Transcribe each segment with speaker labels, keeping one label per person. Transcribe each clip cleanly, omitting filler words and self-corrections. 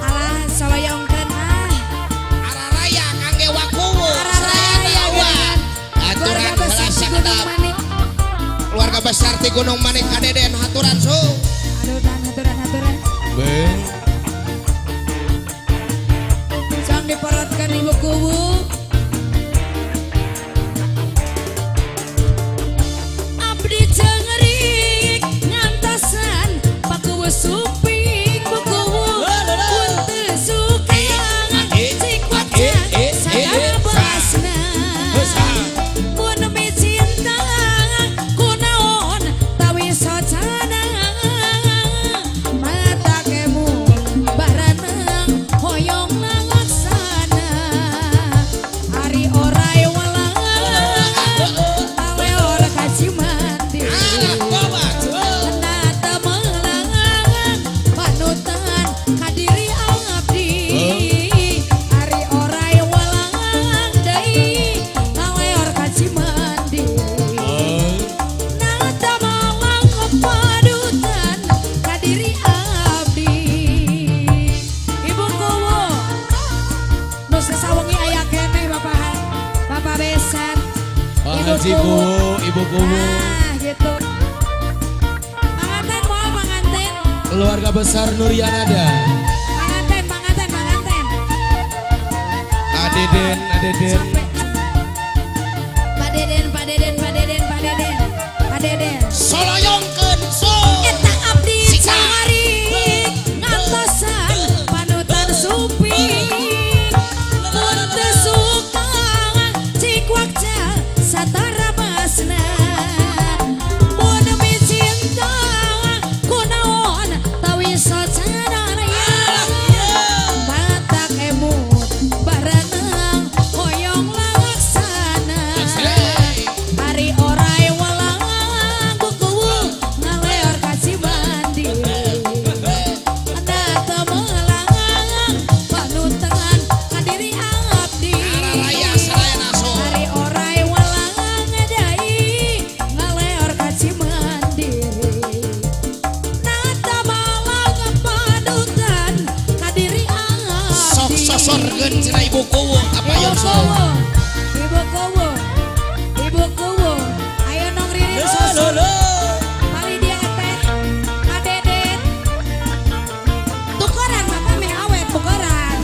Speaker 1: Alah sawayongkeun ah.
Speaker 2: Araraya kangge wakuwu.
Speaker 1: Araraya geus.
Speaker 2: Aturan belas sakdap. Keluarga besar ti Gunung Manik kadeden haturan su.
Speaker 1: Aduh dan haturan.
Speaker 2: Beng.
Speaker 1: Sang diperotkan ibu kubu. Abdi cengerik ngantosan pakuwu suping bukuwu. Punten suka cik wajah sadar basna. Mun mi cinta kunaon tawi socana. Mata kemu baranang hoyong laksana. Ari orai walang awe ora kaji mandi. Nata melang panutan kadiri abdi. Ari orai walang deui awe ora kaji mandi. Nata malang panutan kadiri abdi. Ibu kuwu nu sasawengi aya keneh Bapak besan.
Speaker 2: Haji kuwu, ibu kuwu.
Speaker 1: Nah gitu. Panganten mau panganten.
Speaker 2: Keluarga besar Nuryanada.
Speaker 1: Panganten.
Speaker 2: Adeden.
Speaker 1: Padeden.
Speaker 2: Soloyongkeun su.
Speaker 1: Eta abdi
Speaker 2: Sika.
Speaker 1: carik ngantosan panutan suping. Mun teu suka cik wakja satara basna. Mun mi cinta kunaon tawi socana ya. Mata kemut baranang hoyong laksana. Hari orai walang bukuwu ngaleor kasih mandi. Nata melang panutan kadiri abdi.
Speaker 2: Araraya sadayana su.
Speaker 1: Hari orai walang ngadai ngaleor kasih mandi. Nata malang panutan kadiri abdi.
Speaker 2: Sok sosorkeun cenah ibu kuwu apa yang su.
Speaker 1: Ibu kuwu, ayo nong ririn sosor. Kali dia teh, kadeden. Tukeran bapak me awet tukeran.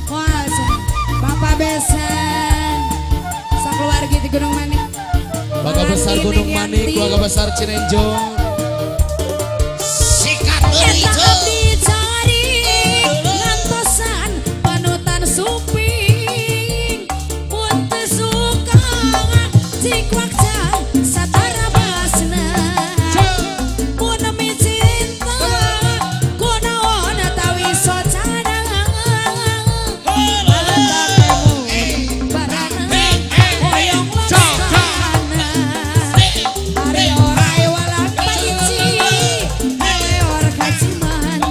Speaker 1: Wah, bapak besan. Sakeluarga di Gunung Manik.
Speaker 2: Keluarga besar Gunung Manik, keluarga besar Cinenjong. Sikat deui
Speaker 1: Eta
Speaker 2: cu.
Speaker 1: abdi carik ngantosan panutan suping. Mun teu suka cik wakja satara basna. Mun mi cinta kunaon tawi socana. Mata kemu baranang hoyong laksana. Hari orai walang paiji ngaleor kaji mandi.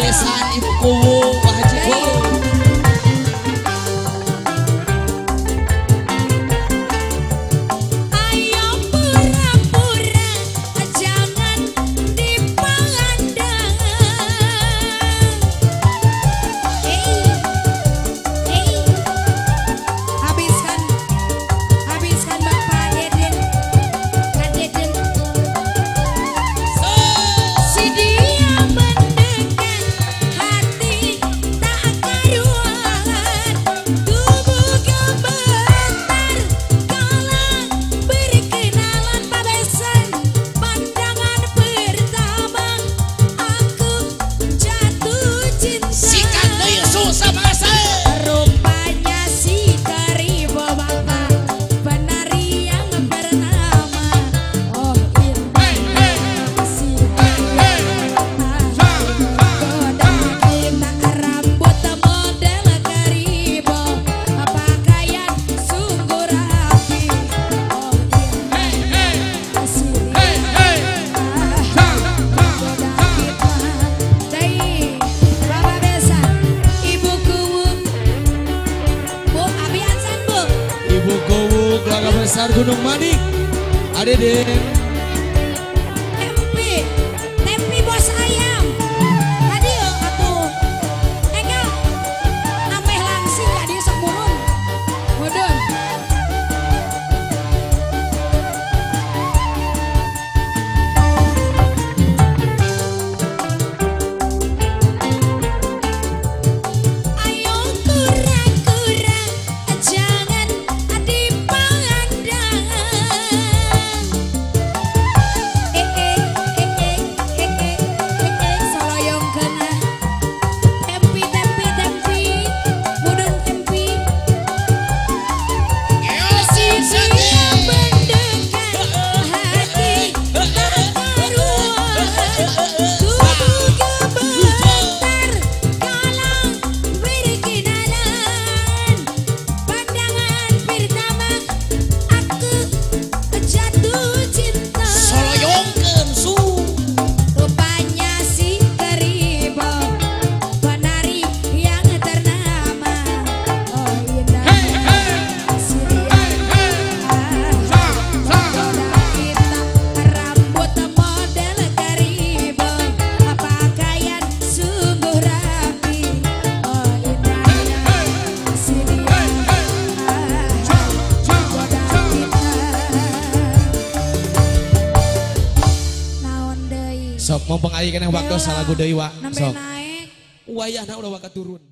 Speaker 2: besan Ibu Kuwu Pak Haji Kuwu. Keluarga besar Gunung Manik, Adeden.
Speaker 1: Tempi bos ayam. Tadi aku enggak ameh langsing tadi sepurun. Mudun. Ayo kurang-kurang jangan
Speaker 2: Sok mumpung aya keneh waktu salagu deui wa.
Speaker 1: Sok.
Speaker 2: Wayahna udah wakat turun.